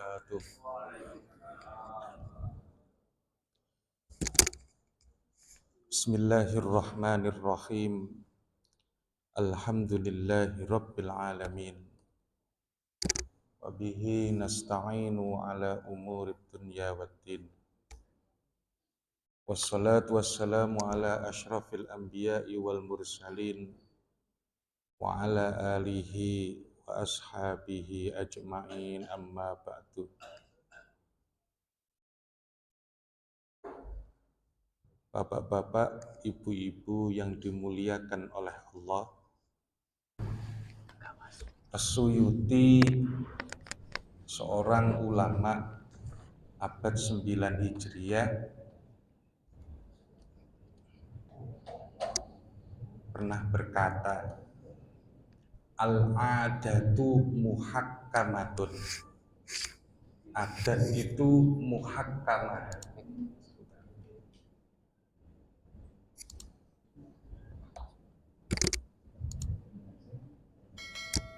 wabarakatuh. Bismillahirrahmanirrahim. Alhamdulillahi rabbil alamin. Wa bihi nasta'inu ala umurid dunya waddin. Wassalatu wassalamu ala asyrafil anbiya'i wal mursalin wa ala alihi wa ashabihi ajma'in, amma ba'du. Bapak-bapak, ibu-ibu yang dimuliakan oleh Allah, As-Suyuti, seorang ulama abad 9 Hijriah, pernah berkata, al-adatu muhakkamatun. Adat itu muhakkamah,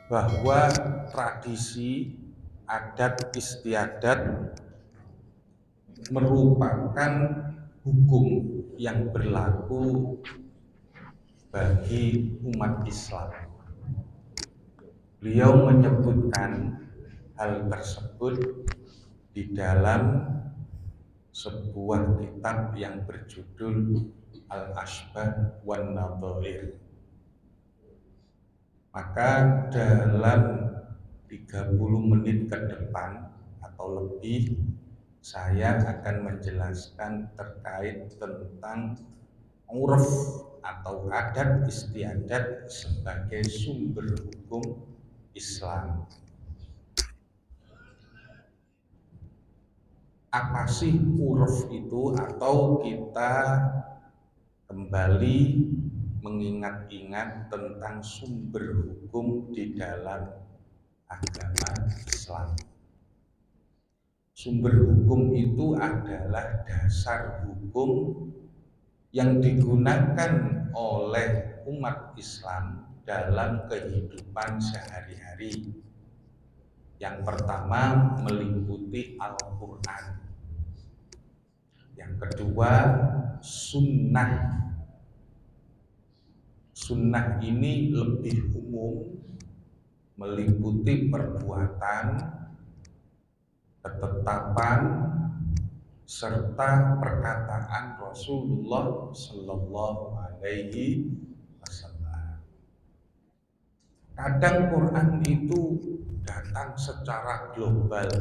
bahwa tradisi, adat istiadat merupakan hukum yang berlaku bagi umat Islam. Beliau menyebutkan hal tersebut di dalam sebuah kitab yang berjudul Al-Ashbah wan Nadhair. Maka dalam 30 menit ke depan atau lebih, saya akan menjelaskan terkait tentang uruf atau adat istiadat sebagai sumber hukum Islam. Apa sih uruf itu? Atau kita kembali mengingat-ingat tentang sumber hukum di dalam agama Islam. Sumber hukum itu adalah dasar hukum yang digunakan oleh umat Islam dalam kehidupan sehari-hari. Yang pertama meliputi Al-Quran. Yang kedua sunnah. Sunnah ini lebih umum, meliputi perbuatan, ketetapan, serta perkataan Rasulullah Sallallahu Alaihi Wasallam. Kadang Quran itu datang secara global,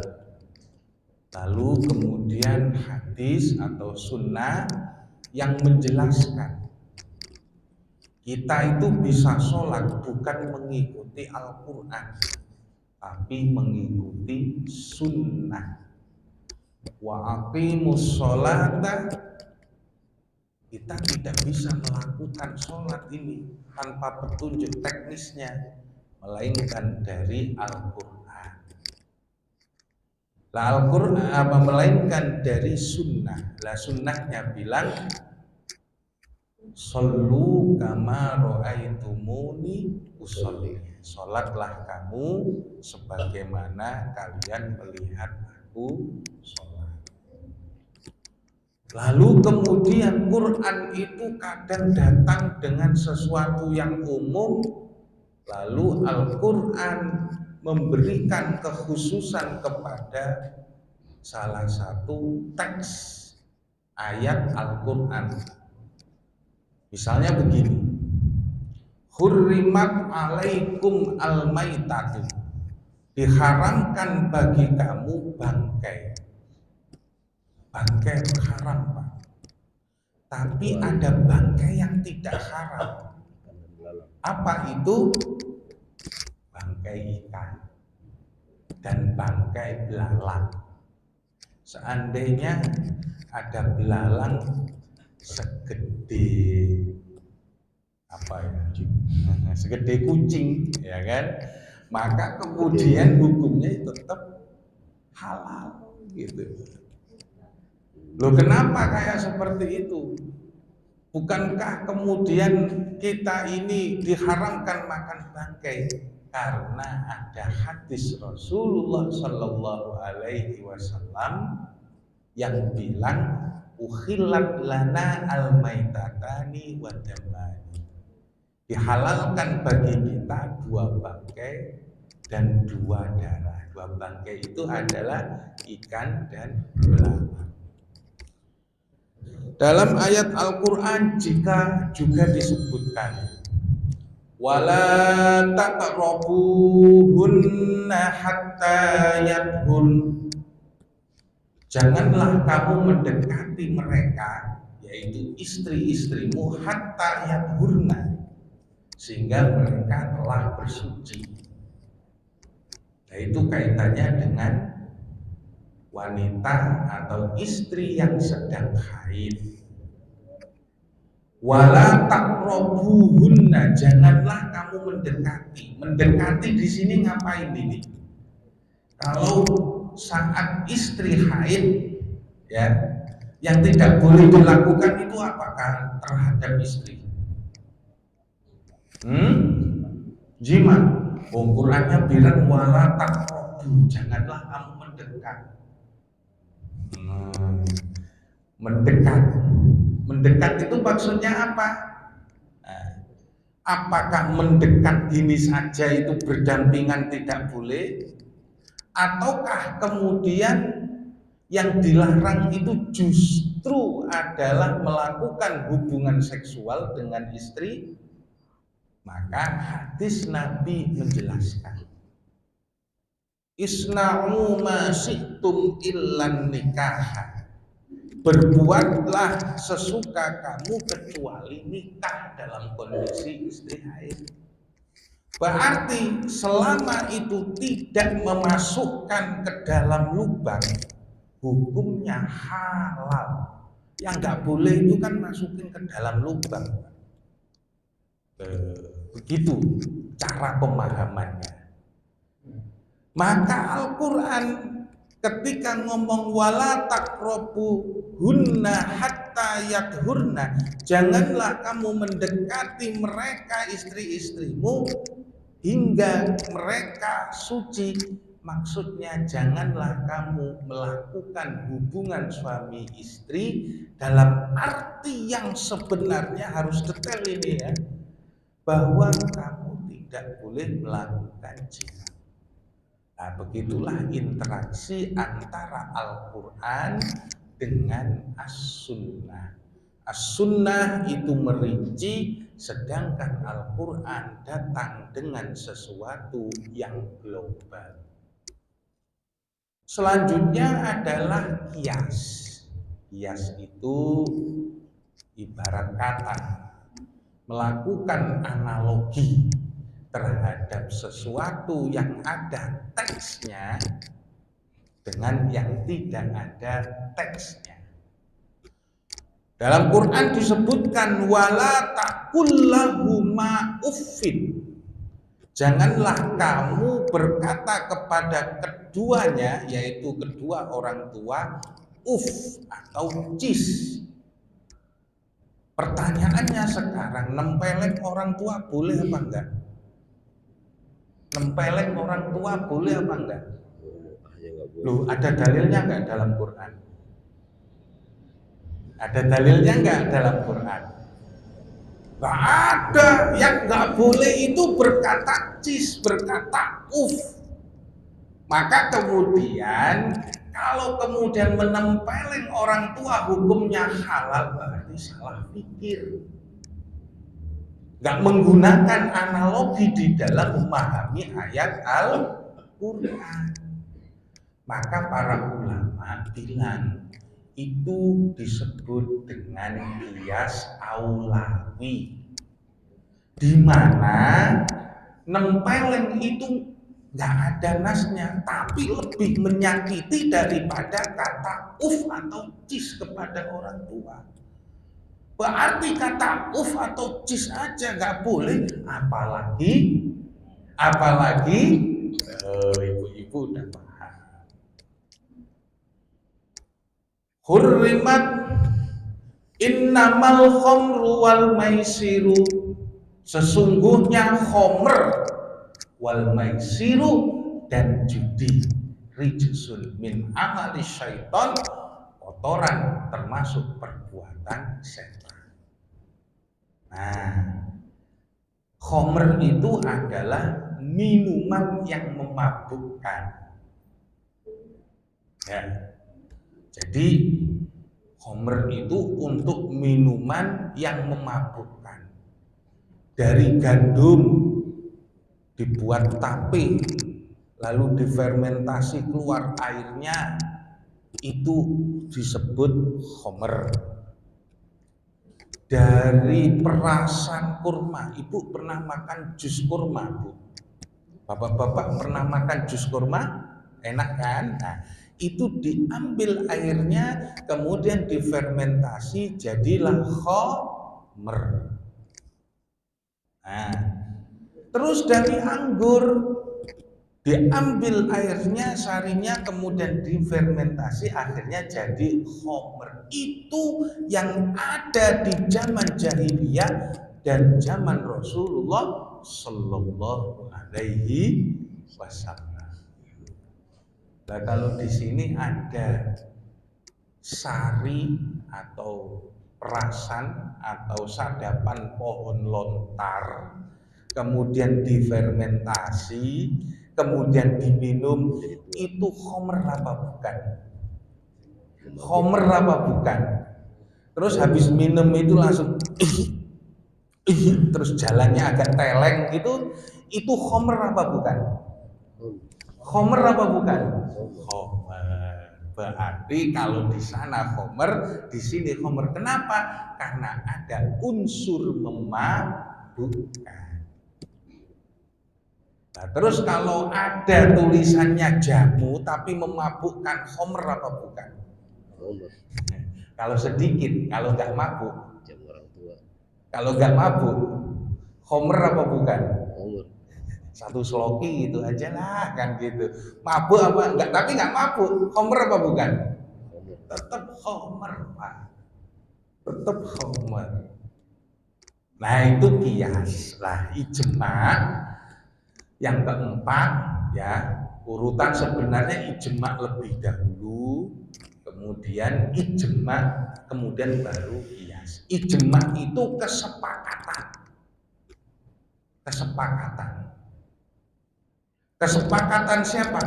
lalu kemudian hadis atau sunnah yang menjelaskan. Kita itu bisa sholat bukan mengikuti Al-Quran, tapi mengikuti sunnah. Wa aqimus sholata, kita tidak bisa melakukan sholat ini tanpa petunjuk teknisnya, melainkan dari Al-Quran. Lah Al-Quran apa melainkan dari sunnah. Lah sunnahnya bilang, shollu kama ra'aitumuni usolli. Sholatlah kamu sebagaimana kalian melihat aku sholat. Lalu kemudian Quran itu kadang datang dengan sesuatu yang umum, lalu Al-Quran memberikan kekhususan kepada salah satu teks ayat Al-Quran. Misalnya begini, hurrimat alaikum al-maitatu, diharamkan bagi kamu bangkai. Bangkai haram, Pak. Tapi ada bangkai yang tidak haram. Apa itu? Bangkai ikan dan bangkai belalang. Seandainya ada belalang segede apa ya? Segede kucing, ya kan? Maka kemudian hukumnya tetap halal gitu. Loh, kenapa kayak seperti itu? Bukankah kemudian kita ini diharamkan makan bangkai? karena ada hadis Rasulullah Shallallahu Alaihi Wasallam yang bilang uhillat lana al-maitatani wa damani, dihalalkan bagi kita dua bangkai dan dua darah. Dua bangkai itu adalah ikan dan belalang. Dalam ayat Al-Quran juga disebutkan wala taqrabuhunna hatta yadhun, janganlah kamu mendekati mereka, yaitu istri-istrimu, hatta yadhurna, sehingga mereka telah bersuci. Nah, itu kaitannya dengan wanita atau istri yang sedang haid. Wala taqrabuhunna, janganlah kamu mendekati. Mendekati di sini ngapain ini? Kalau saat istri haid, ya, yang tidak boleh dilakukan itu apakah terhadap istri? Jima. Qurannya bilang wala taqrabu, janganlah kamu mendekat. Mendekat itu maksudnya apa? Apakah mendekat gini saja itu berdampingan tidak boleh? Ataukah kemudian yang dilarang itu justru adalah melakukan hubungan seksual dengan istri? Maka hadis Nabi menjelaskan, isna'u ma syi'tum illan nikah, berbuatlah sesuka kamu kecuali nikah dalam kondisi istri haid. Berarti selama itu tidak memasukkan ke dalam lubang, hukumnya halal. Yang nggak boleh itu kan masukin ke dalam lubang. Begitu cara pemahamannya. Maka Al-Quran ketika ngomong wala taqrabuhunna hatta yadhurna, janganlah kamu mendekati mereka istri-istrimu hingga mereka suci, maksudnya janganlah kamu melakukan hubungan suami istri dalam arti yang sebenarnya harus detail ini ya, bahwa kamu tidak boleh melakukan zina. Nah, begitulah interaksi antara Al-Quran dengan As-Sunnah. As-Sunnah itu merinci, sedangkan Al-Quran datang dengan sesuatu yang global. Selanjutnya adalah kias. Kias itu ibarat kata, melakukan analogi terhadap sesuatu yang ada teksnya dengan yang tidak ada teksnya. Dalam Quran disebutkan wala taqullahuma uffin, janganlah kamu berkata kepada keduanya, yaitu kedua orang tua, uff atau cis. Pertanyaannya sekarang, nempeleng orang tua boleh apa enggak? Nempeleng orang tua boleh apa enggak? Loh, ada dalilnya enggak dalam Quran? Ada dalilnya enggak dalam Quran? Enggak ada. Yang enggak boleh itu berkata cis, berkata uf. Maka kemudian kalau kemudian menempeleng orang tua hukumnya halal, berarti salah pikir. Gak menggunakan analogi di dalam memahami ayat Al-Quran. Maka para ulama bilang itu disebut dengan kias aulawi, di mana nempeleng itu gak ada nasnya, tapi lebih menyakiti daripada kata uf atau cis kepada orang tua. Berarti kata uf atau cis aja gak boleh, apalagi ibu-ibu udah paham. Hurrimat innamal khamru wal maisiru, sesungguhnya khomer wal maisiru dan judi rijsun min amali syaiton, kotoran termasuk perbuatan setan. Nah, khamr itu adalah minuman yang memabukkan. Ya. Jadi khamr itu untuk minuman yang memabukkan. Dari gandum dibuat tape, lalu difermentasi keluar airnya, itu disebut khamr. Dari perasan kurma, ibu pernah makan jus kurma, Bu? Bapak-bapak pernah makan jus kurma? Enak kan? Nah, itu diambil airnya, kemudian difermentasi, jadilah khamr. Nah, terus dari anggur diambil airnya, sarinya, kemudian difermentasi, akhirnya jadi khamr. Itu yang ada di zaman jahiliyah dan zaman Rasulullah Sallallahu Alaihi Wasallam. Nah, kalau di sini ada sari atau perasan atau sadapan pohon lontar, kemudian difermentasi, kemudian diminum, itu khamr apa bukan? Khamr apa bukan? Terus habis minum itu langsung terus jalannya agak teleng gitu, itu khamr apa bukan? Khamr apa bukan? Khamr. Berarti kalau di sana khamr, di sini khamr. Kenapa? Karena ada unsur memabukkan. Nah, terus kalau ada tulisannya jamu tapi memabukkan, khamr apa bukan? Kalau sedikit, kalau nggak mabuk. Jamu orang tua. Kalau nggak mabuk, khamr apa bukan? Satu sloki gitu aja lah kan gitu. Mabuk apa enggak? Tapi nggak mabuk, khamr apa bukan? Tetap khamr, Pak. Tetap khamr. Nah, itu kias. Lah, ijma. Yang keempat, ya, urutan sebenarnya ijma lebih dahulu, kemudian ijma, kemudian baru kias. Ijma itu kesepakatan. Kesepakatan siapa?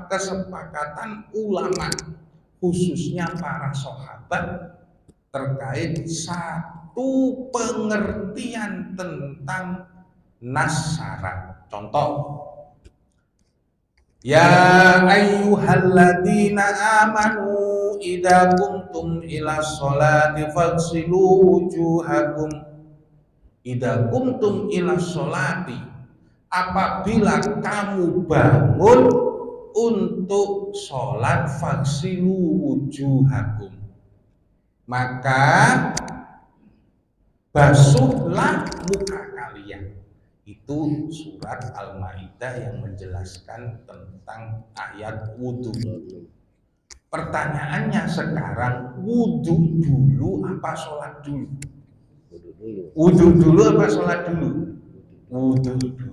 Kesepakatan ulama, khususnya para sahabat, terkait satu pengertian tentang nas syarat. Contoh, ya ayyuhalladzina amanu idza qumtum ila sholati faghsilu wujuhakum. Idza qumtum ila sholati, apabila kamu bangun untuk sholat, faghsilu wujuhakum, maka basuhlah muka kalian. Itu surat Al-Maidah yang menjelaskan tentang ayat wudhu. Pertanyaannya sekarang, wudhu dulu apa sholat dulu? Wudhu dulu apa sholat dulu? Wudhu dulu.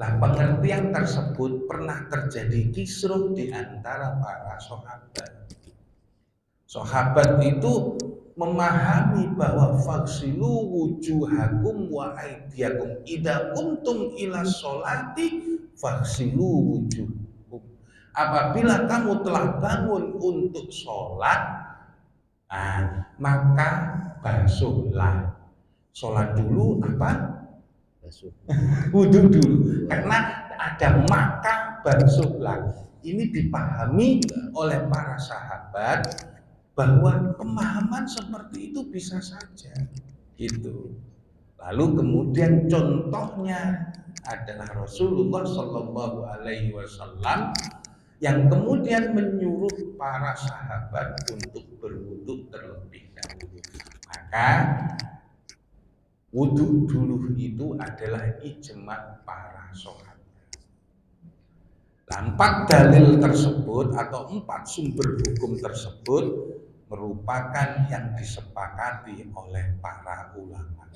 Nah, pengertian tersebut pernah terjadi kisruh di antara para sahabat. Sahabat itu memahami bahwa faghsilu wujuhakum wa aydiyakum idza qumtum ila sholati faghsilu wujuhakum. Apabila kamu telah bangun untuk sholat, maka basuhlah. Sholat dulu apa? Basuh. Wudhu dulu. Karena ada maka basuhlah. Ini dipahami oleh para sahabat bahwa pemahaman seperti itu bisa saja gitu. Lalu kemudian contohnya adalah Rasulullah Shallallahu Alaihi Wasallam yang kemudian menyuruh para sahabat untuk berwudu terlebih dahulu. Maka wudu dulu itu adalah ijma para sahabat. Empat dalil tersebut atau empat sumber hukum tersebut merupakan yang disepakati oleh para ulama.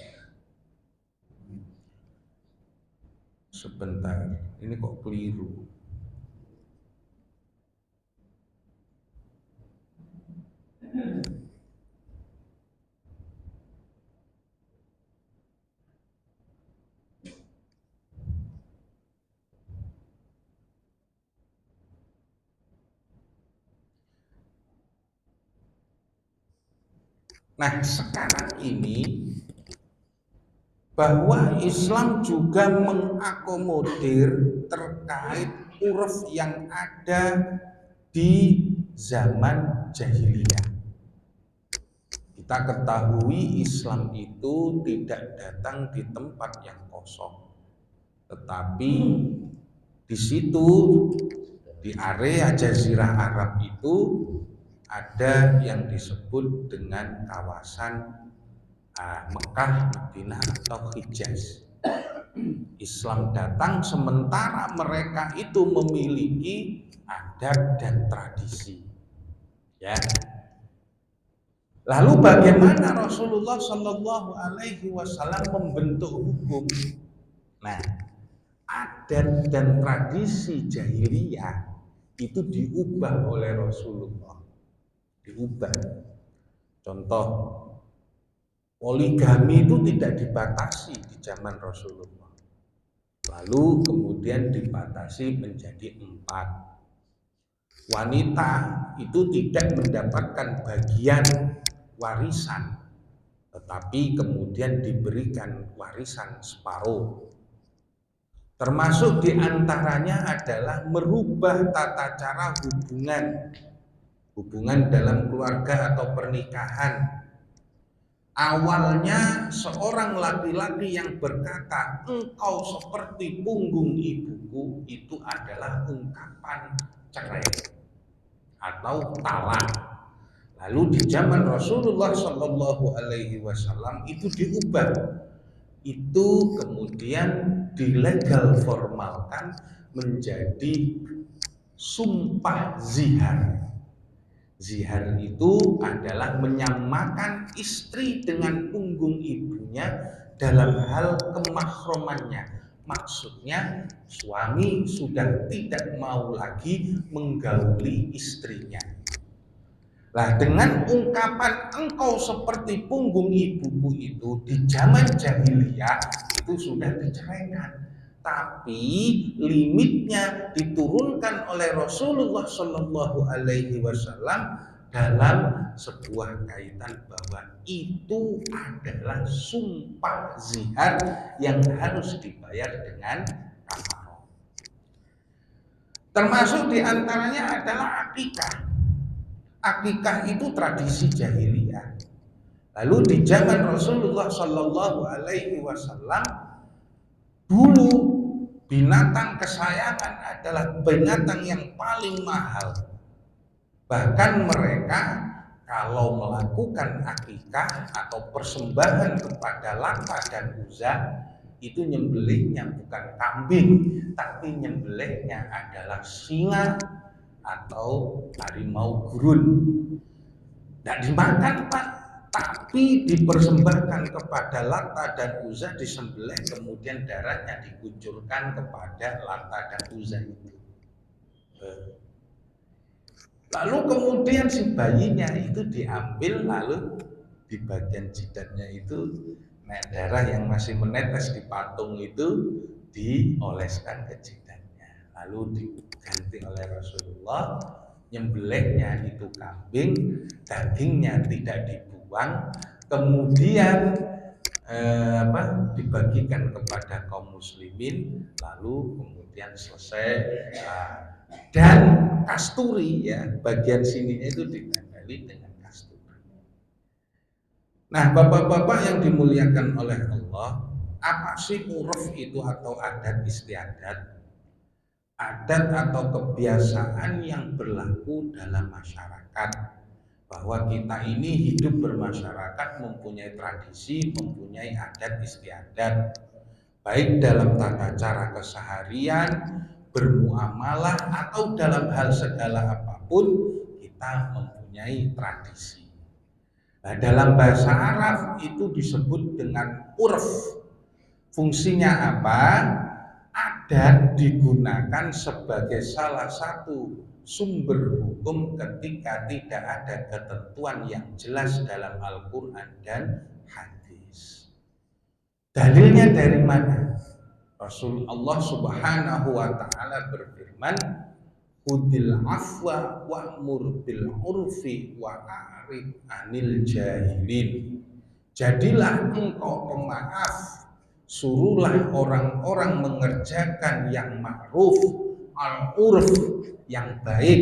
Sebentar, ini kok keliru. Nah, sekarang ini bahwa Islam juga mengakomodir terkait uruf yang ada di zaman jahiliyah. Kita ketahui Islam itu tidak datang di tempat yang kosong, tetapi di situ di area Jazirah Arab itu ada yang disebut dengan kawasan Mekah, Madinah atau Hijaz. Islam datang sementara mereka itu memiliki adat dan tradisi. Ya. Lalu bagaimana Rasulullah Shallallahu Alaihi Wasallam membentuk hukum? Nah, adat dan tradisi jahiliyah itu diubah oleh Rasulullah. Diubah. Contoh, poligami itu tidak dibatasi di zaman Rasulullah. Lalu kemudian dibatasi menjadi 4. Wanita itu tidak mendapatkan bagian warisan, tetapi kemudian diberikan warisan separuh. Termasuk diantaranya adalah merubah tata cara hubungan dalam keluarga atau pernikahan. Awalnya seorang laki-laki yang berkata engkau seperti punggung ibuku itu adalah ungkapan cerai atau talak. Lalu di zaman Rasulullah Shallallahu Alaihi Wasallam itu diubah, itu kemudian dilegal formalkan menjadi sumpah zihar. Zihar itu adalah menyamakan istri dengan punggung ibunya dalam hal kemahromannya. Maksudnya suami sudah tidak mau lagi menggauli istrinya. Nah, dengan ungkapan engkau seperti punggung ibuku itu di zaman jahiliyah itu sudah diceraikan. Tapi limitnya diturunkan oleh Rasulullah Shallallahu Alaihi Wasallam dalam sebuah kaitan bahwa itu adalah sumpah zihar yang harus dibayar dengan kafarah. Termasuk diantaranya adalah akikah. Akikah itu tradisi jahiliyah. Lalu di zaman Rasulullah Shallallahu Alaihi Wasallam dulu binatang kesayangan adalah binatang yang paling mahal. Bahkan mereka kalau melakukan akikah atau persembahan kepada Lata dan Uzza itu nyembelihnya bukan kambing, tapi nyembelihnya adalah singa atau harimau gurun. Tidak dimakan Pak, tapi dipersembahkan kepada Lata dan Uzza, disembelih kemudian darahnya dikucurkan kepada Lata dan Uzza itu. Lalu kemudian si bayinya itu diambil, lalu di bagian jidatnya itu darah yang masih menetes di patung itu dioleskan ke jidatnya. Lalu diganti oleh Rasulullah, nyembelihnya itu kambing, dagingnya tidak dibuang, kemudian dibagikan kepada kaum muslimin, lalu kemudian selesai. Dan kasturi ya, bagian sininya itu ditempeli dengan kasturi. Nah, bapak-bapak yang dimuliakan oleh Allah, apa sih uruf itu atau adat istiadat? Adat atau kebiasaan yang berlaku dalam masyarakat, bahwa kita ini hidup bermasyarakat, mempunyai tradisi, mempunyai adat istiadat, baik dalam tata cara keseharian, bermuamalah, atau dalam hal segala apapun kita mempunyai tradisi. Nah, dalam bahasa Arab itu disebut dengan urf. Fungsinya apa? adat digunakan sebagai salah satu sumber hukum ketika tidak ada ketentuan yang jelas dalam Al-Quran dan hadis. Dalilnya dari mana? Rasulullah Subhanahu wa taala berfirman, "Khudil afwa wa'mur bil urfi wa a'rid 'anil jahilin." Jadilah engkau pemaaf, suruhlah orang-orang mengerjakan yang ma'ruf, al-urf yang baik.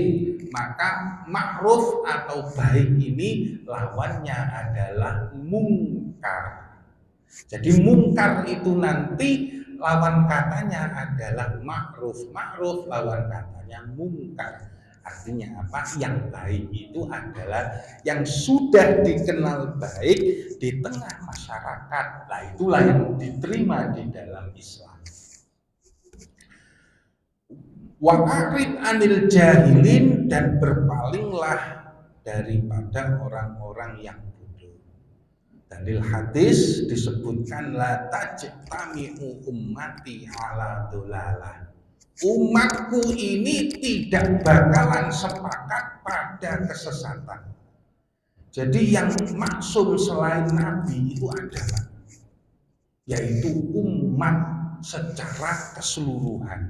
Maka ma'ruf atau baik ini lawannya adalah mungkar. Jadi mungkar itu nanti lawan katanya adalah ma'ruf. Ma'ruf lawan katanya mungkar. Artinya apa? Yang baik itu adalah yang sudah dikenal baik di tengah masyarakat. Nah, itulah yang diterima di dalam Islam. Wa'arid anil jahilin, dan berpalinglah daripada orang-orang yang bodoh. Dalil hadis disebutkan, la tajtami'u ummati ala dolalah. Umatku ini tidak bakalan sepakat pada kesesatan. Jadi yang maksum selain Nabi itu adalah yaitu umat secara keseluruhan.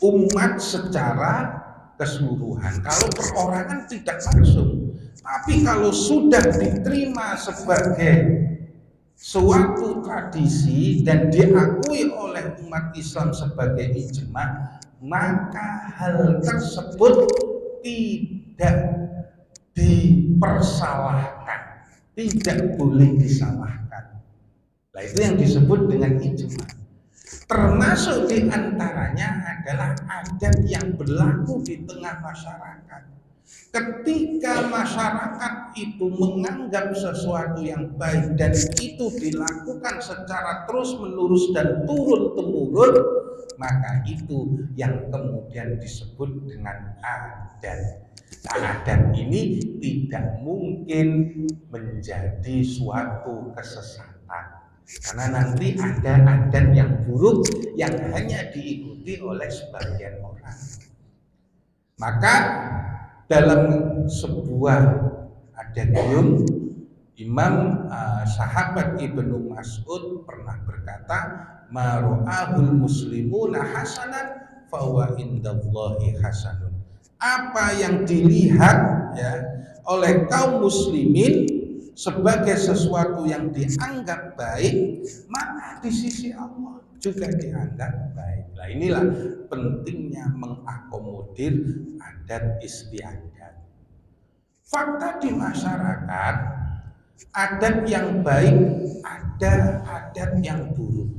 Umat secara keseluruhan. Kalau perorangan tidak maksum, tapi kalau sudah diterima sebagai suatu tradisi dan diakui oleh umat Islam sebagai ijma, maka hal tersebut tidak dipersalahkan, tidak boleh disalahkan. Nah, itu yang disebut dengan ijma. Termasuk diantaranya adalah adat yang berlaku di tengah masyarakat. Ketika masyarakat itu menganggap sesuatu yang baik dan itu dilakukan secara terus-menerus dan turun-temurun, maka itu yang kemudian disebut dengan adat. Nah, adat ini tidak mungkin menjadi suatu kesesatan, karena nanti ada adat yang buruk yang hanya diikuti oleh sebagian orang. Maka dalam sebuah adatium, Imam sahabat Ibnu Mas'ud pernah berkata, ma ra'ahul muslimuna hasanan fa huwa indallahi hasanun. Apa yang dilihat ya oleh kaum muslimin sebagai sesuatu yang dianggap baik, maka di sisi Allah juga dianggap baik. Nah, inilah pentingnya mengakomodir adat istiadat. Fakta di masyarakat, adat yang baik ada, adat yang buruk.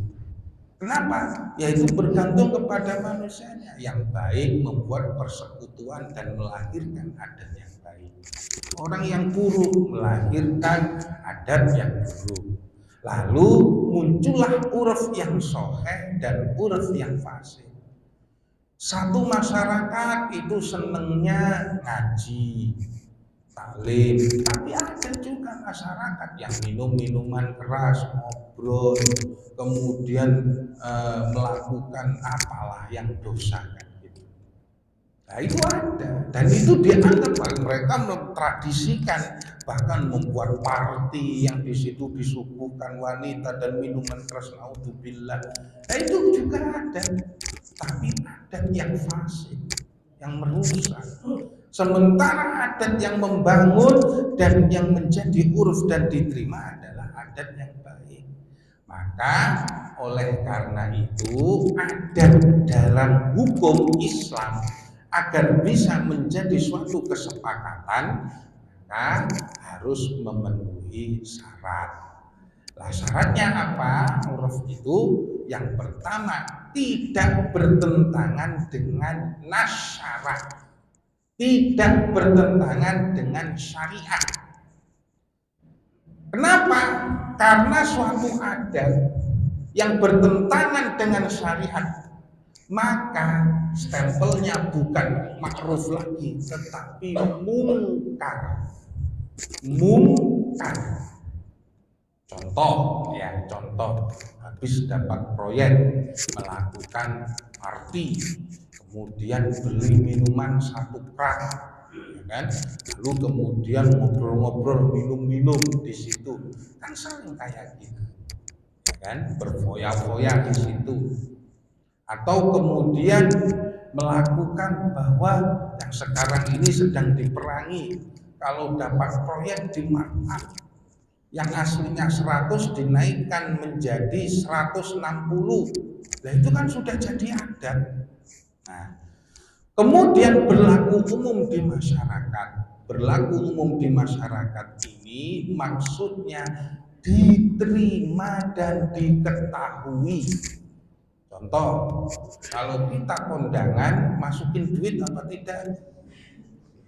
Kenapa? Yaitu bergantung kepada manusianya. Yang baik membuat persekutuan dan melahirkan adat yang baik. Orang yang buruk melahirkan adat yang buruk. Lalu muncullah uruf yang sahih dan uruf yang fasik. Satu masyarakat itu senengnya ngaji, taklim, tapi ada juga masyarakat yang minum minuman keras, ngobrol, kemudian melakukan apalah yang dosa kan gitu. Nah, itu ada, dan itu dianggap mereka mentradisikan, bahkan membuat party yang di situ disuguhkan wanita dan minuman keras, naudzubillah. Nah, itu juga ada, tapi adat yang fasik, yang merusak. Sementara adat yang membangun dan yang menjadi uruf dan diterima adalah adat yang baik. Maka oleh karena itu, adat dalam hukum Islam agar bisa menjadi suatu kesepakatan, maka harus memenuhi syarat. Nah, syaratnya apa? Uruf itu yang pertama tidak bertentangan dengan nas syara', tidak bertentangan dengan syariat. Kenapa? Karena suatu adat yang bertentangan dengan syariat, maka stempelnya bukan ma'ruf lagi, tetapi mungkar. Mungkar. Contoh habis dapat proyek melakukan party, kemudian beli minuman 1 krat, ya kan? Lalu kemudian ngobrol-ngobrol, minum-minum di situ, kan sering kayak gitu, ya kan? Berfoya-foya di situ. Atau kemudian melakukan bahwa yang sekarang ini sedang diperangi, kalau dapat proyek di markup yang aslinya 100 dinaikkan menjadi 160. Nah itu kan sudah jadi adat. Nah, kemudian berlaku umum di masyarakat. Berlaku umum di masyarakat ini maksudnya diterima dan diketahui. Contoh, kalau kita kondangan masukin duit apa tidak?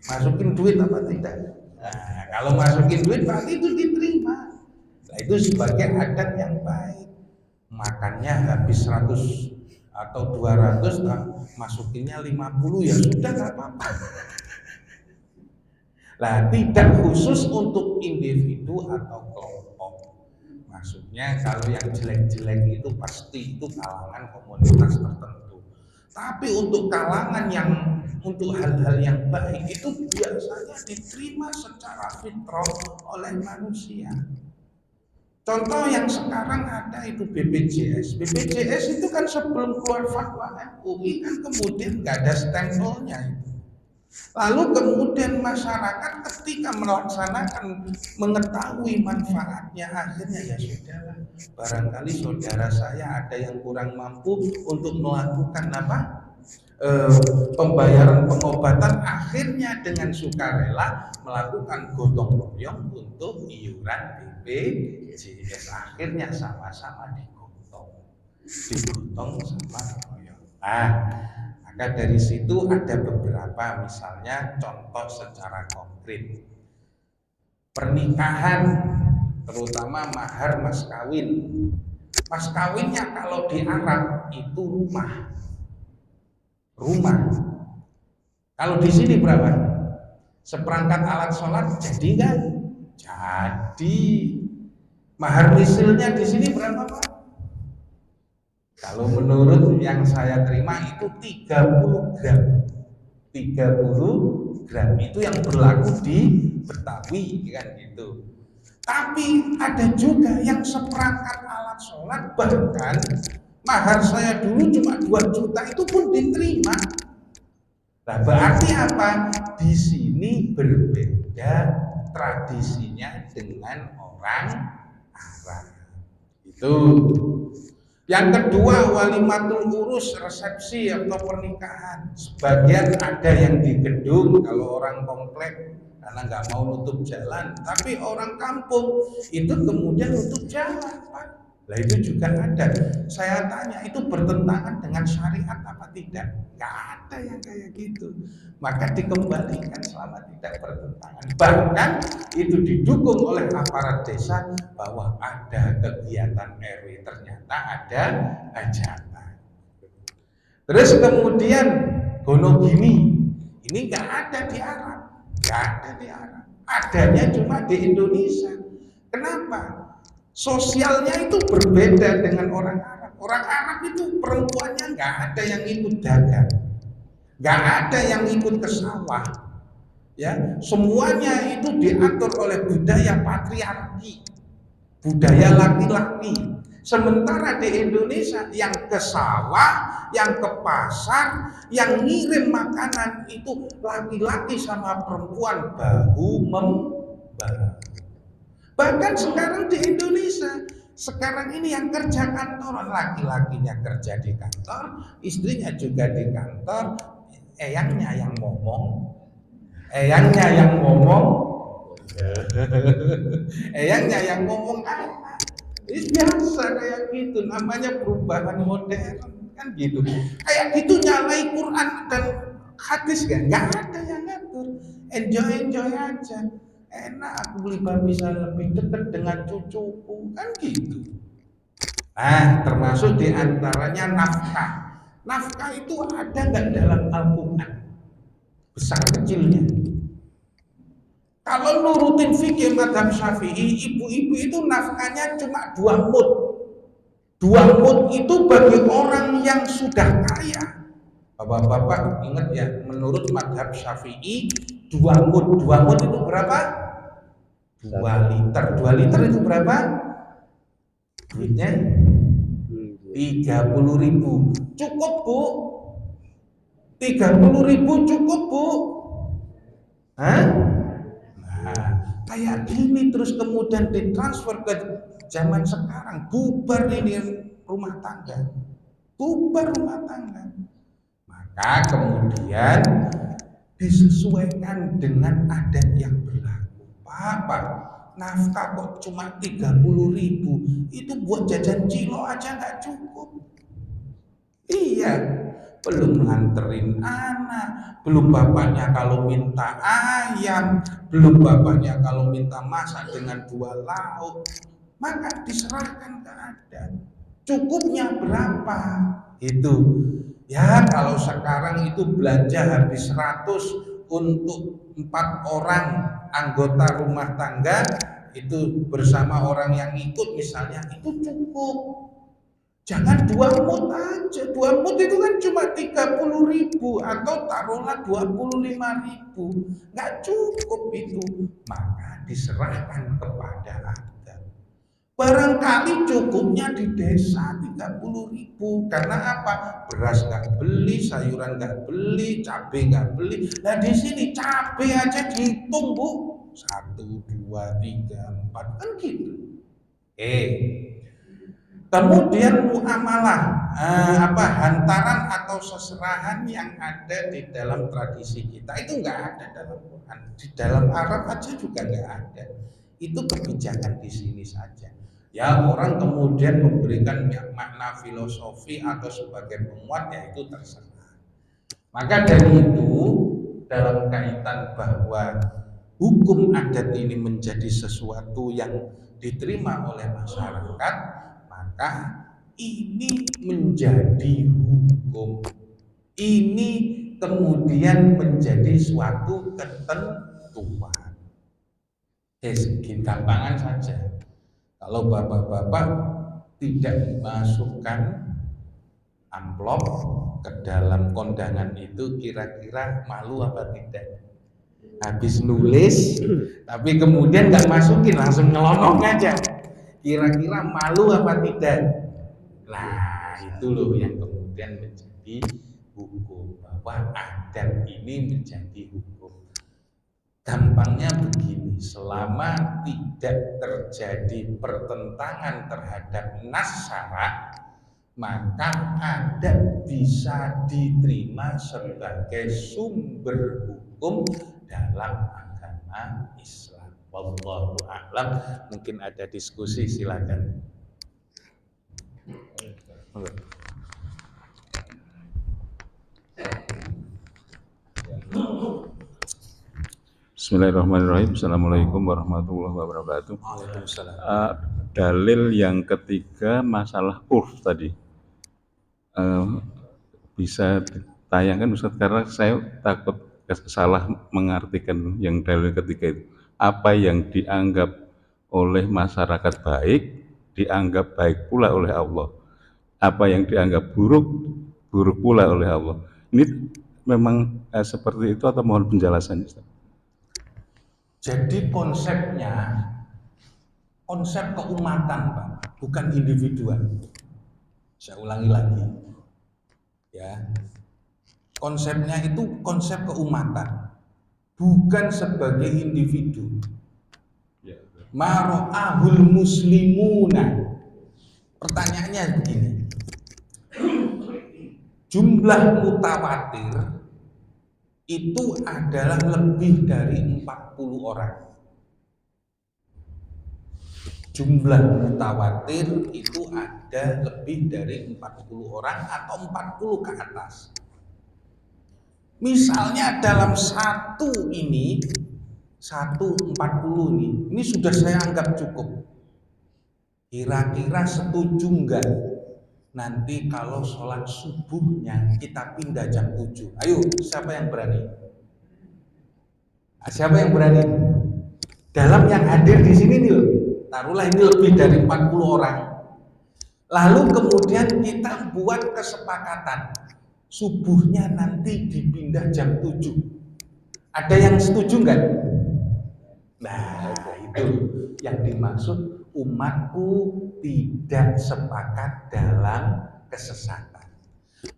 Masukin duit apa tidak? Nah, kalau masukin duit berarti itu diterima. Nah, itu sebagai adat yang baik. Makannya habis 100 atau 200, masukinnya 50, ya sudah, nggak apa-apa. Nah, tidak khusus untuk individu atau kelompok. Maksudnya kalau yang jelek-jelek itu pasti itu kalangan komunitas tertentu. Tapi untuk kalangan yang untuk hal-hal yang baik itu biasanya diterima secara fitrah oleh manusia. Contoh yang sekarang ada itu BPJS. BPJS itu kan sebelum keluar fatwa MUI kan kemudian nggak ada stempelnya itu. Lalu kemudian masyarakat ketika melaksanakan mengetahui manfaatnya, akhirnya ya sudahlah, barangkali saudara saya ada yang kurang mampu untuk melakukan pembayaran pengobatan, akhirnya dengan sukarela melakukan gotong royong untuk iuran BPJS, akhirnya sama-sama digotong sama royong. Maka dari situ ada beberapa, misalnya contoh secara konkret pernikahan, terutama mahar mas kawin. Mas kawinnya kalau di Arab itu rumah. Kalau di sini berapa? Seperangkat alat sholat jadi nggak? Jadi. Mahar misilnya di sini berapa, Pak? Kalau menurut yang saya terima itu 30 gram. 30 gram itu yang berlaku di Betawi kan gitu. Tapi ada juga yang seperangkat alat sholat, bahkan mahar saya dulu cuma 2 juta itu pun diterima. Nah, berarti apa? Di sini berbeda tradisinya dengan orang Arab. Itu. Yang kedua, walimatul urus, resepsi atau pernikahan. Sebagian ada yang di gedung kalau orang komplek karena nggak mau nutup jalan, tapi orang kampung itu kemudian nutup jalan, Pak. Nah itu juga ada. Saya tanya, itu bertentangan dengan syariat apa tidak? Nggak ada yang kayak gitu. Maka dikembalikan selama tidak bertentangan. Bahkan itu didukung oleh aparat desa bahwa ada kegiatan RW, ternyata ada hajatan. Terus kemudian gonogini, ini nggak ada di Arab, nggak ada di Arab. Adanya cuma di Indonesia. Kenapa? Sosialnya itu berbeda dengan orang Arab. Orang Arab itu perempuannya nggak ada yang ikut dagang, nggak ada yang ikut ke sawah, ya semuanya itu diatur oleh budaya patriarki, budaya laki-laki. Sementara di Indonesia yang ke sawah, yang ke pasar, yang ngirim makanan itu laki-laki sama perempuan bahu membahu. Bahkan sekarang di Indonesia, sekarang ini yang kerja kantoran, laki-lakinya kerja di kantor, istrinya juga di kantor, eyangnya yang ngomong, eyangnya yang ngomong apa? Ini biasa kayak gitu, namanya perubahan modern kan gitu. Kayak gitu nyalai Quran dan hadis kan? Nggak ada yang ngatur, enjoy aja. Enak aku beli bisa lebih dekat dengan cucuku kan gitu. Nah, termasuk diantaranya nafkah. Nafkah itu ada nggak dalam Al-Quran? Besar kecilnya. Kalau nurutin fikih mazhab Syafi'i, ibu-ibu itu nafkahnya cuma 2 mud. 2 mud itu bagi orang yang sudah kaya. Bapak-bapak ingat ya, menurut mazhab Syafi'i 2 mud. 2 mud itu berapa? 2 liter. 2 liter itu berapa? Duitnya 30.000. Cukup Bu? 30.000 cukup Bu? Hah? Nah, kayak gini terus kemudian ditransfer ke zaman sekarang, bubar ini rumah tangga, bubar rumah tangga. Maka kemudian disesuaikan dengan adat yang berlaku. Pak, nafkah kok cuma 30.000, itu buat jajan cilo aja nggak cukup. Iya, belum nganterin anak, belum bapaknya kalau minta ayam, belum bapaknya kalau minta masak dengan 2 lauk, maka diserahkan ke adat. Cukupnya berapa? Itu. Ya kalau sekarang itu belanja habis 100 untuk 4 orang anggota rumah tangga, itu bersama orang yang ikut misalnya, itu cukup. Jangan 2 mud aja. 2 mud itu kan cuma 30.000 atau taruhlah 25.000. Nggak cukup itu. Maka diserahkan kepada adat. Barangkali cukupnya di desa 30.000. Karena apa? Beras nggak beli, sayuran nggak beli, cabai nggak beli. Nah di sini cabai aja dihitung Bu. 1, 2, 3, 4 kan gitu. Kemudian muamalah, hantaran atau seserahan yang ada di dalam tradisi kita itu nggak ada dalam Quran. Di dalam Arab aja juga nggak ada. Itu kebijakan di sini saja. Ya orang kemudian memberikan makna filosofi atau sebagai penguat, ya itu terserah. Maka dari itu dalam kaitan bahwa hukum adat ini menjadi sesuatu yang diterima oleh masyarakat, maka ini menjadi hukum. Ini kemudian menjadi suatu ketentuan. Gampangan saja. Kalau bapak-bapak tidak memasukkan amplop ke dalam kondangan itu, kira-kira malu apa tidak? Habis nulis tapi kemudian nggak masukin, langsung nyelonong aja, kira-kira malu apa tidak? Nah itu loh yang kemudian menjadi hukum, bahwa adat ini menjadi hukum. Gampangnya begini, selama tidak terjadi pertentangan terhadap nas syara, maka adat bisa diterima sebagai sumber hukum dalam agama Islam. Wallahu a'lam. Mungkin ada diskusi, silakan. Bismillahirrahmanirrahim. Assalamualaikum warahmatullahi wabarakatuh. Dalil yang ketiga masalah urf tadi, bisa ditayangkan Ustaz, karena saya takut salah mengartikan yang dalil ketiga itu. Apa yang dianggap oleh masyarakat baik, dianggap baik pula oleh Allah. Apa yang dianggap buruk, buruk pula oleh Allah. Ini memang seperti itu atau mohon penjelasan Ustaz? Jadi konsepnya konsep keumatan Pak, bukan individual. Saya ulangi lagi ya, konsepnya itu konsep keumatan, bukan sebagai individu. Maro'ahul muslimuna. Pertanyaannya begini, jumlah mutawatir itu adalah lebih dari 40 orang. Jumlah mutawatir itu ada lebih dari 40 orang atau 40 ke atas. Misalnya dalam satu 40 ini sudah saya anggap cukup. Kira-kira setuju enggak nanti kalau sholat subuhnya kita pindah jam 7? Ayo, siapa yang berani? Siapa yang berani? dalam yang hadir di sini nih loh, taruhlah ini lebih dari 40 orang, lalu kemudian kita buat kesepakatan subuhnya nanti dipindah jam 7. Ada yang setuju nggak? Nah, itu yang dimaksud umatku tidak sepakat dalam kesesatan.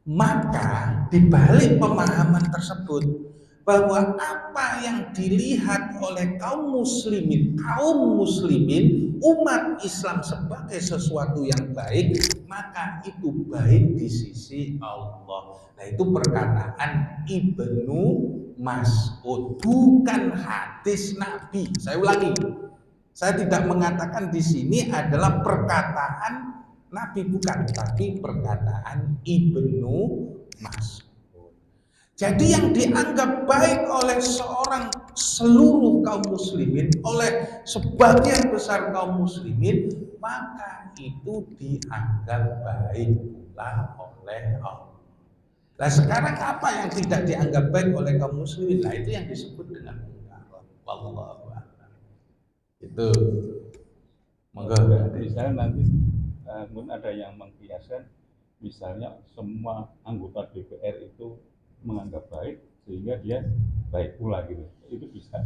Maka di balik pemahaman tersebut bahwa apa yang dilihat oleh kaum muslimin, umat Islam sebagai sesuatu yang baik, maka itu baik di sisi Allah. Nah, itu perkataan Ibnu Mas'ud, bukan hadis Nabi. Saya ulangi, saya tidak mengatakan di sini adalah perkataan Nabi, bukan, tapi perkataan Ibnu Mas'ud. Jadi yang dianggap baik oleh seluruh kaum muslimin, oleh sebagian besar kaum muslimin, maka itu dianggap baik pula oleh Allah. Nah, sekarang apa yang tidak dianggap baik oleh kaum muslimin? Nah, itu yang disebut dengan munkar. Wallahu a'lam. Itu. Monggo. Misalnya nanti mungkin ada yang mengkiaskan, misalnya semua anggota DPR itu menganggap baik sehingga dia baik pula gitu. Itu bisa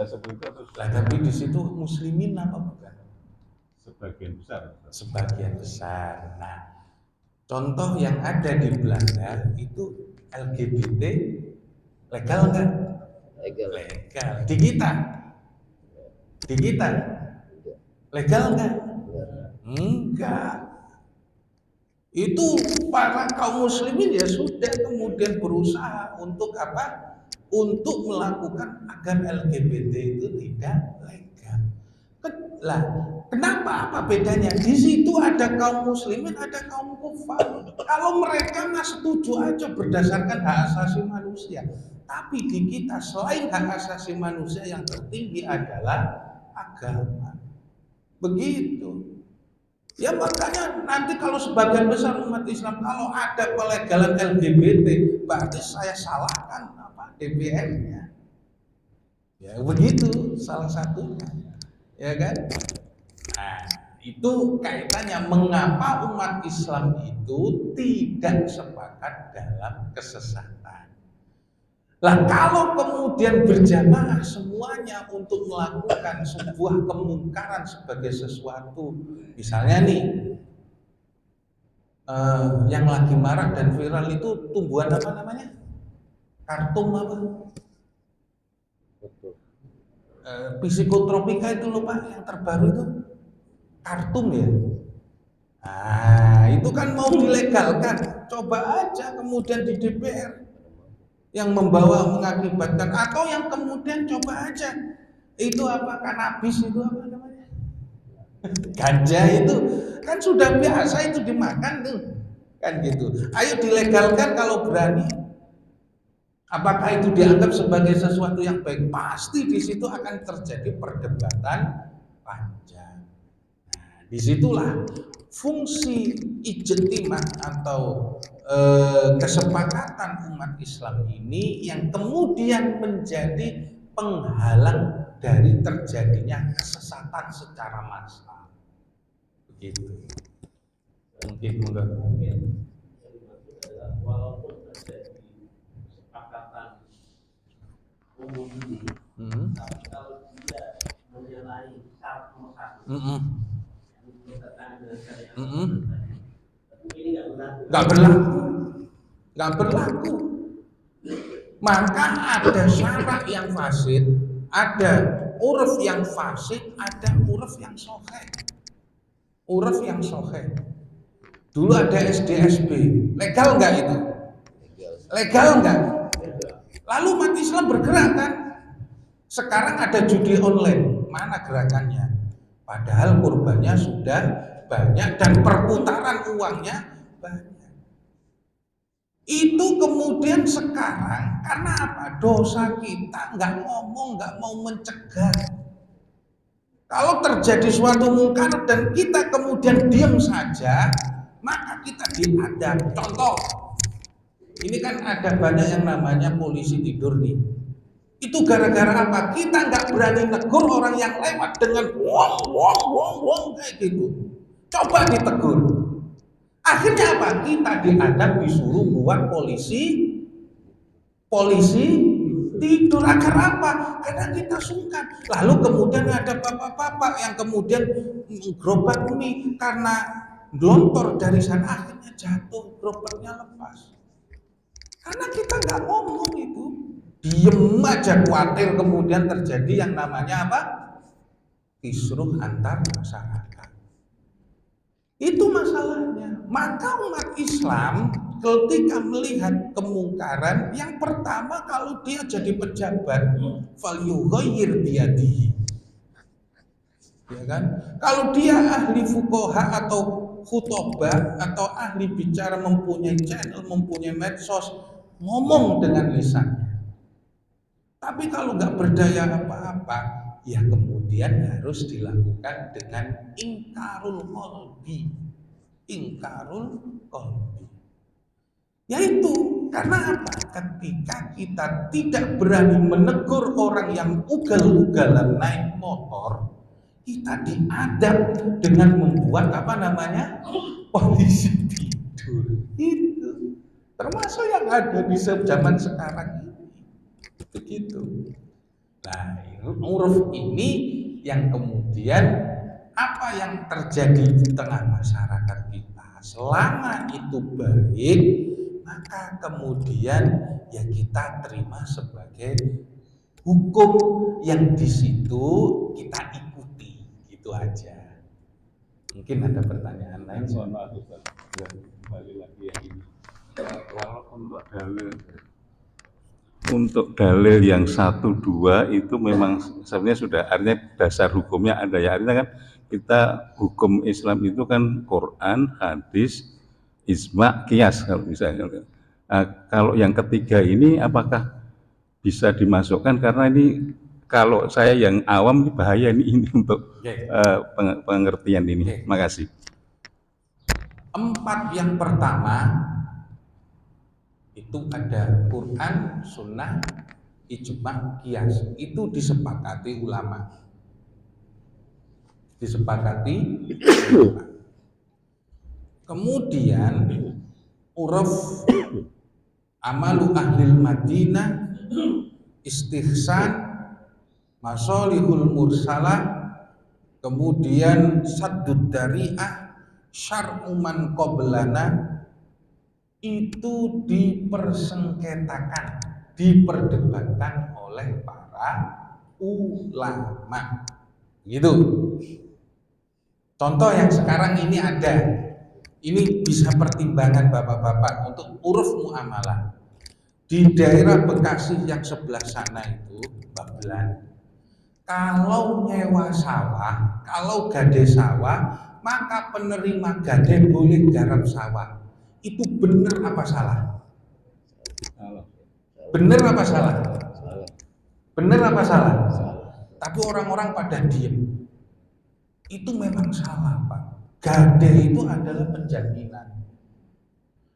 seperti itu atau Lah, tapi di situ muslimin apa bukan? sebagian besar. Sebagian besar. Nah, contoh yang ada di Belanda itu LGBT legal nggak? Legal. Di kita legal nggak? Enggak. Itu para kaum muslimin ya sudah kemudian berusaha untuk apa? Untuk melakukan agar LGBT itu tidak legal. Lah, kenapa? Apa bedanya? Di situ ada kaum muslimin, ada kaum kufar. Kalau mereka nggak setuju aja berdasarkan hak asasi manusia. Tapi di kita selain hak asasi manusia yang tertinggi adalah agama. Begitu. Ya makanya nanti kalau sebagian besar umat Islam kalau ada pelegalan LGBT, berarti saya salahkan apa DPR-nya. Ya begitu salah satunya. Ya kan? Nah, itu kaitannya mengapa umat Islam itu tidak sepakat dalam kesesatan. Lah kalau kemudian berjamaah semuanya untuk melakukan sebuah kemungkaran sebagai sesuatu, misalnya nih yang lagi marak dan viral itu tumbuhan apa namanya? Kartum apa? Psikotropika itu loh Pak, yang terbaru itu kartum ya. Nah itu kan mau dilegalkan, coba aja kemudian di DPR yang membawa mengakibatkan, atau yang kemudian coba aja itu apa, kanabis itu apa namanya, ganja itu kan sudah biasa itu dimakan tuh kan gitu. Ayo dilegalkan kalau berani. Apakah itu dianggap sebagai sesuatu yang baik? Pasti di situ akan terjadi perdebatan panjang. Nah, disitulah fungsi ijtimah atau kesepakatan umat Islam ini yang kemudian menjadi penghalang dari terjadinya kesesatan secara massal. Begitu. Mungkin walaupun terjadi kesepakatan umum ini, tapi kalau dia menyalahi satu yang bertentangan dengan syariat, ini nggak berlaku. Maka ada syarak yang fasid, ada uruf yang fasid, ada uruf yang sahih. Uruf yang sahih. Dulu ada SDSB, legal nggak itu? Legal nggak? Lalu umat Islam bergerak kan? Sekarang ada judi online, mana gerakannya? Padahal korbannya sudah banyak dan perputaran uangnya banyak. Itu kemudian sekarang karena apa? Dosa kita nggak ngomong, nggak mau mencegah. Kalau terjadi suatu mungkar dan kita kemudian diam saja, maka kita diadab. Contoh, ini kan ada banyak yang namanya polisi tidur nih. Itu gara-gara apa? Kita nggak berani negur orang yang lewat dengan wong wong wong wong kayak gitu. Coba ditegur. Akhirnya apa? Kita diadap disuruh buat polisi tidur. Agar apa? Karena kita sungkan. Lalu kemudian ada bapak-bapak yang kemudian gerobak mie karena gelontor dari sana, akhirnya jatuh, gerobaknya lepas. Karena kita nggak ngomong itu, diem aja, khawatir kemudian terjadi yang namanya apa? Kisruh antar masyarakat. Itu masalahnya. Maka umat Islam ketika melihat kemungkaran, yang pertama kalau dia jadi pejabat, falyughayyir biyadihi. Ya kan? Kalau dia ahli fuqaha atau khutbah atau ahli bicara, mempunyai channel, mempunyai medsos, ngomong dengan lisannya. Tapi kalau nggak berdaya apa-apa, ya kemudian harus dilakukan dengan ingkarul qalbi. Ingkarul qalbi. Yaitu karena apa? Ketika kita tidak berani menegur orang yang ugal-ugalan naik motor, kita diadab dengan membuat apa namanya? Polisi tidur. Itu termasuk yang ada di zaman sekarang ini. Begitu. Nah, uruf ini yang kemudian apa yang terjadi di tengah masyarakat kita, selama itu baik, maka kemudian ya kita terima sebagai hukum yang di situ kita ikuti, gitu aja. Mungkin ada pertanyaan lain. Mohon maaf Ustaz. Ya, kembali lagi yang ini. Kalau untuk dalil yang 1-2 itu memang sebenarnya sudah, artinya dasar hukumnya ada ya. Artinya kan kita hukum Islam itu kan Quran, hadis, ijma, qiyas kalau misalnya. Nah, kalau yang ketiga ini apakah bisa dimasukkan, karena ini kalau saya yang awam ini bahaya ini untuk pengertian ini. Makasih. 4 yang pertama itu ada Quran, Sunnah, Ijma, Qiyas. Itu disepakati ulama. Disepakati ulama. Kemudian uruf amalu ahlil Madinah, istihsan, masolihul mursalah, kemudian saddud dari'ah, syar'u man qablana, itu dipersengketakan, diperdebatkan oleh para ulama. Gitu. Contoh yang sekarang ini ada. Ini bisa pertimbangan bapak-bapak untuk uruf muamalah. Di daerah Bekasi yang sebelah sana itu, Babelan, kalau nyewa sawah, kalau gade sawah, maka penerima gade boleh garap sawah. Itu benar apa salah? Benar apa salah? Benar apa salah? Tapi orang-orang pada diem. Itu memang salah, Pak. Gade itu adalah penjaminan.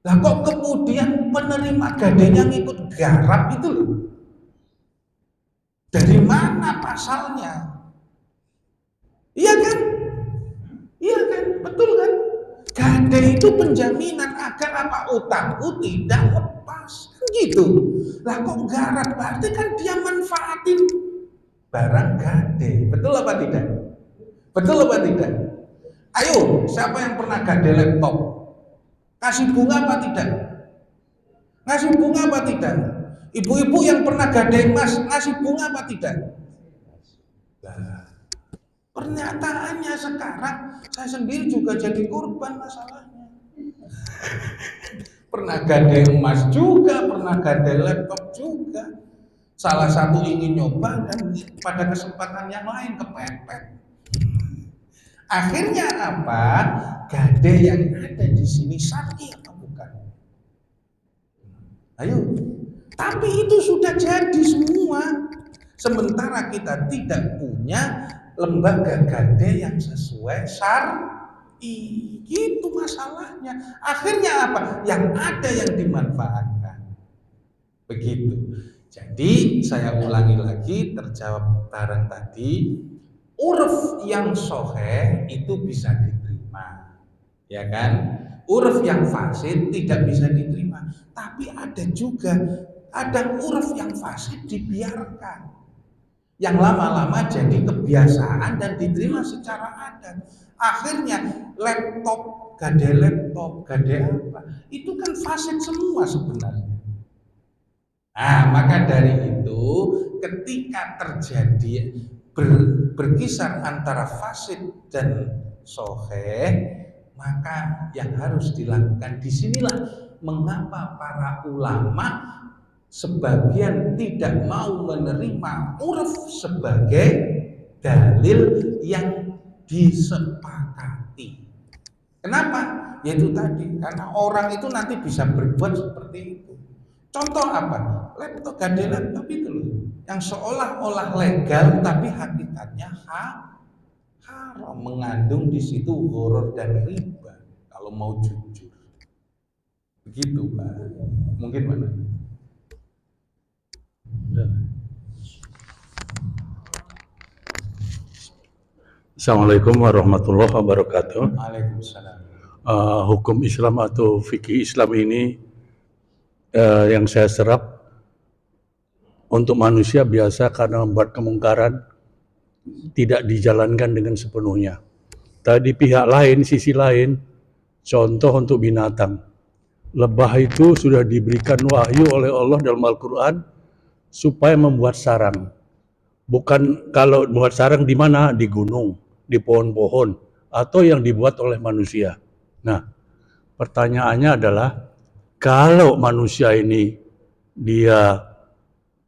Lah kok kemudian penerima gadenya ngikut garap itu loh? Dari mana pasalnya? Iya kan? Iya kan? Betul kan? Gade itu penjaminan agar apa? Utangku tidak lepas. Kan gitu. Lah kok garap? Berarti kan dia manfaatin barang gade. Betul apa tidak? Betul apa tidak? Ayo, siapa yang pernah gade laptop? Kasih bunga apa tidak? Ngasih bunga apa tidak? Ibu-ibu yang pernah gade emas, ngasih bunga apa tidak? Nah, pernyataannya sekarang saya sendiri juga jadi korban masalahnya. Pernah gade emas juga, pernah gade laptop juga. Salah satu ingin nyoba dan pada kesempatan yang lain kepepet. Akhirnya apa? Gade yang ada di sini syar'i atau bukan? Ayo. Tapi itu sudah jadi semua. Sementara kita tidak punya lembaga gade yang sesuai syar'i. Gitu masalahnya. Akhirnya apa? Yang ada yang dimanfaatkan. Begitu. Jadi saya ulangi lagi, terjawab bareng tadi, uruf yang sahih itu bisa diterima, ya kan? Uruf yang fasid tidak bisa diterima. Tapi ada juga, ada uruf yang fasid dibiarkan, yang lama-lama jadi kebiasaan dan diterima secara adat. Akhirnya laptop, gade apa, itu kan fasid semua sebenarnya. Nah, maka dari itu ketika terjadi berkisar antara fasid dan sahih, maka yang harus dilakukan disinilah mengapa para ulama sebagian tidak mau menerima uruf sebagai dalil yang disepakati. Kenapa? Yaitu tadi, karena orang itu nanti bisa berbuat seperti itu. Contoh apa? Laptop, gade laptop itu loh, yang seolah-olah legal tapi hakikatnya haram, mengandung di situ horor dan riba. Kalau mau jujur, begitu Pak. Mungkin mana? Assalamualaikum warahmatullahi wabarakatuh. Waalaikumsalam. Hukum Islam atau fikih Islam ini yang saya serap untuk manusia biasa karena membuat kemungkaran tidak dijalankan dengan sepenuhnya. Tadi pihak lain, sisi lain, contoh untuk binatang. Lebah itu sudah diberikan wahyu oleh Allah dalam Al-Quran supaya membuat sarang. Bukan kalau buat sarang di mana? Di gunung, di pohon-pohon, atau yang dibuat oleh manusia. Nah, pertanyaannya adalah, kalau manusia ini dia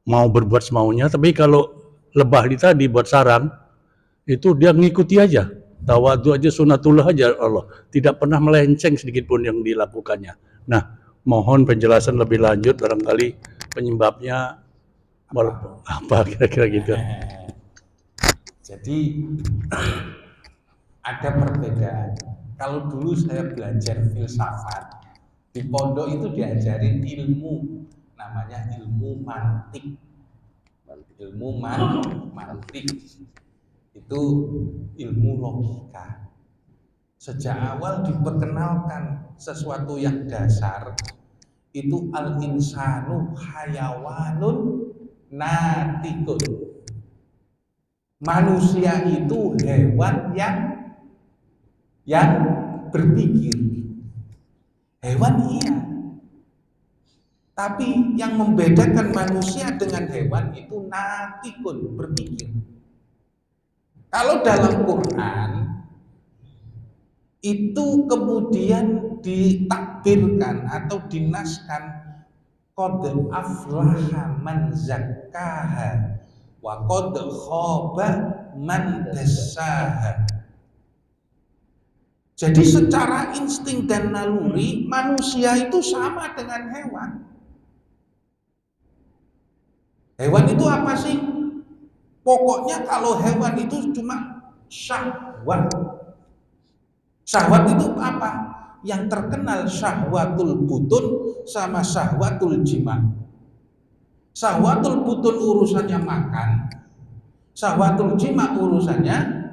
mau berbuat semaunya, tapi kalau lebah tadi buat sarang, itu dia ngikuti aja. Tawadu aja, sunatullah aja Allah. Tidak pernah melenceng sedikit pun yang dilakukannya. Nah, mohon penjelasan lebih lanjut, barangkali penyebabnya apa kira-kira gitu. Jadi ada perbedaan. Kalau dulu saya belajar filsafat, di pondok itu diajarin ilmu, namanya ilmu mantik. Ilmu mantik itu ilmu logika. Sejak awal diperkenalkan sesuatu yang dasar, itu al-insanu hayawanun natikun. Manusia itu hewan yang berpikir. Hewan iya, tapi yang membedakan manusia dengan hewan itu natikun, berpikir. Kalau dalam Quran itu kemudian ditakbirkan atau dinaskan, qad aflaha man zakkaha wa qad khaba man dassaha. Jadi secara insting dan naluri manusia itu sama dengan hewan. Hewan itu apa sih? Pokoknya kalau hewan itu cuma syahwat. Syahwat itu apa? Yang terkenal syahwatul butun sama syahwatul jima. Syahwatul butun urusannya makan, syahwatul jima urusannya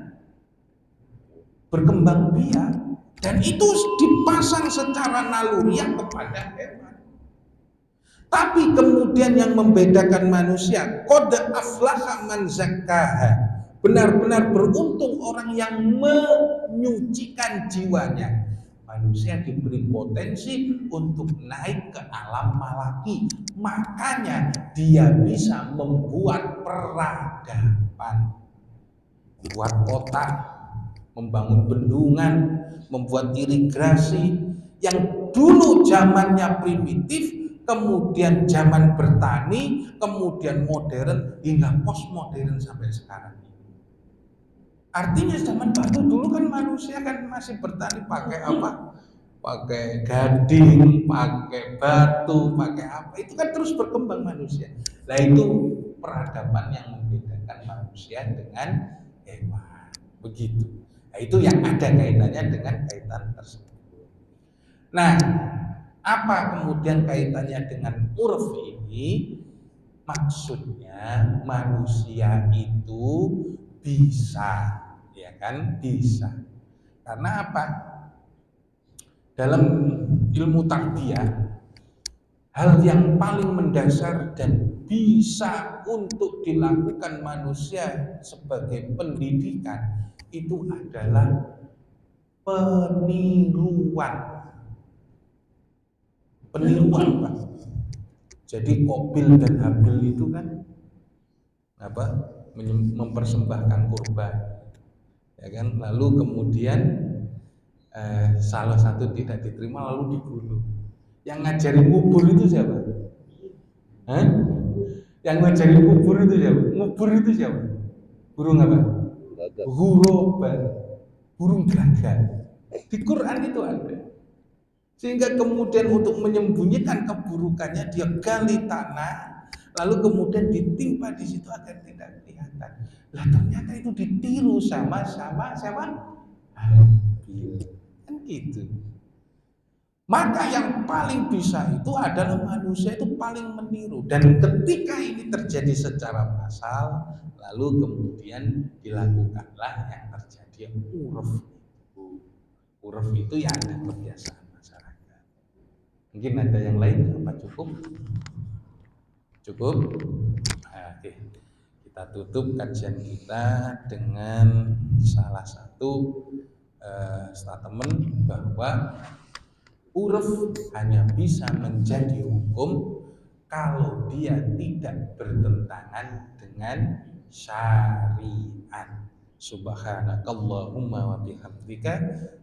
berkembang biak, dan itu dipasang secara naluriah kepada hewan. Tapi kemudian yang membedakan manusia, qad aflaha man zakkaha, benar-benar beruntung orang yang menyucikan jiwanya. Manusia diberi potensi untuk naik ke alam malaki, makanya dia bisa membuat peradaban, membuat kota, membangun bendungan, membuat irigasi yang dulu zamannya primitif, kemudian zaman bertani, kemudian modern hingga postmodern sampai sekarang. Artinya zaman batu dulu kan manusia kan masih bertani pakai apa? Pakai gading, pakai batu, pakai apa? Itu kan terus berkembang manusia. Nah itu peradaban yang membedakan manusia dengan hewan. Begitu. Nah, itu yang ada kaitannya dengan kaitan tersebut. Nah, apa kemudian kaitannya dengan uruf ini? Maksudnya manusia itu bisa, ya kan, bisa. Karena apa? Dalam ilmu tarbiyah, hal yang paling mendasar dan bisa untuk dilakukan manusia sebagai pendidikan itu adalah peniruan. Peniruan, Pak. Jadi Qabil dan Habil itu kan mempersembahkan kurban, ya kan? Lalu kemudian salah satu tidak diterima lalu dibunuh. Yang ngajarin ngubur itu siapa? Hah? Yang ngajarin ngubur itu siapa? Ngubur itu siapa? Burung apa? Huroban, burung gagak. Di Quran itu ada. Sehingga kemudian untuk menyembunyikan keburukannya dia gali tanah, lalu kemudian ditimpa di situ agar tidak kelihatan. Lah ternyata itu ditiru sama siapa? Habil. Kan gitu. Maka yang paling bisa itu adalah manusia itu paling meniru. Dan ketika ini terjadi secara massal, lalu kemudian dilakukanlah yang terjadi uruf. Uruf itu ya ada kebiasaan masyarakat. Mungkin ada yang lain, apa cukup? Cukup? Nah, oke. Kita tutup kajian kita dengan salah satu statement bahwa uruf hanya bisa menjadi hukum kalau dia tidak bertentangan dengan syariat. Subhanakallahumma wa bihamdika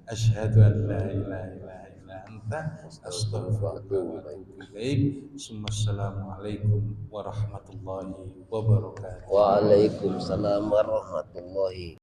asyhadu an la ilaha illa anta astaghfiruka wa atubu ilaik. Assalamualaikum warahmatullahi wabarakatuh. Waalaikumsalam warahmatullahi